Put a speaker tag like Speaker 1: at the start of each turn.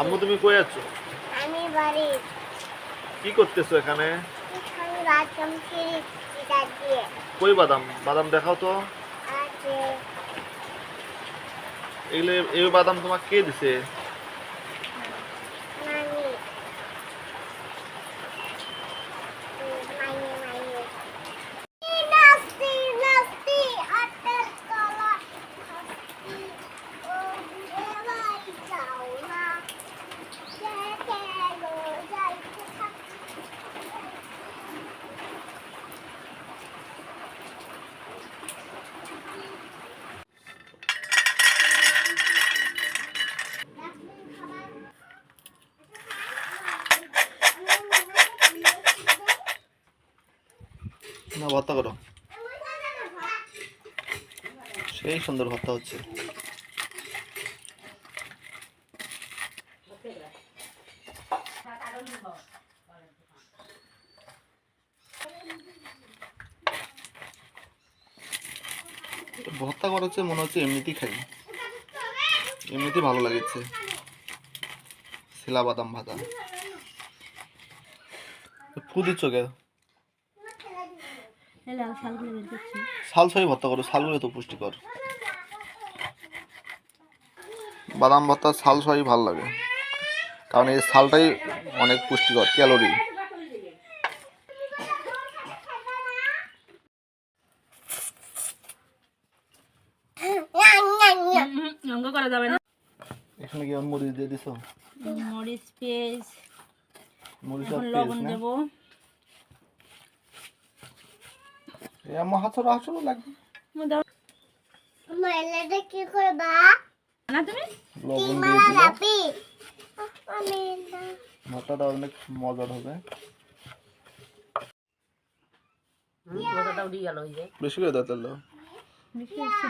Speaker 1: আম্মু তুমি কই আছো?
Speaker 2: আমি বাড়ি।
Speaker 1: কি করতেছো এখানে?
Speaker 2: আমি বাদাম ছিঁড়ি চিটা দিয়ে।
Speaker 1: কই বাদাম? বাদাম দেখাও তো।
Speaker 2: আছে
Speaker 1: এগুলো এই বাদাম তোমাকে কে দিছে?
Speaker 2: নানি। মাইনে মাইনে। নাস্তি নাস্তি আটের তলা নাস্তি ও এলাই যাও না কেন যাইতে থাকি
Speaker 1: না ভর্তা করো। সেই সুন্দর ভর্তা হচ্ছে। ভর্তা করেছে মনে হচ্ছে এমনিতেই খাই, এমনিতেই ভালো লাগছে। ছিলা বাদাম ভাজা ফু দিচ্ছ কে? শাল ছাই ভর্তা করো, শালগুলো তো পুষ্টিকর। বাদাম ভর্তা শাল ছাই ভালো লাগে, কারণ এই শালটাই অনেক পুষ্টিকর, ক্যালোরি।
Speaker 3: করা যাবে না।
Speaker 1: এখানে কি মরিচ দিয়ে দিছো?
Speaker 3: মরিচ পেঁয়াজ,
Speaker 1: মরিচ আর
Speaker 3: এখন
Speaker 1: পেঁয়াজ
Speaker 3: লবণ
Speaker 1: না?
Speaker 3: দেব।
Speaker 1: এই আমার হাতটা আসলে লাগবে
Speaker 2: মাইলেটা কি করবা
Speaker 3: না তুমি
Speaker 1: লবণ
Speaker 2: মা
Speaker 1: দিয়ে দিলে
Speaker 2: রাপি আমি না
Speaker 1: ভর্তাটা অনেক মজার হবে।
Speaker 3: কথাটাও দিয়ে গেল ওই যে
Speaker 1: বেশি করে দাও তাহলে।
Speaker 3: বেশি হচ্ছে।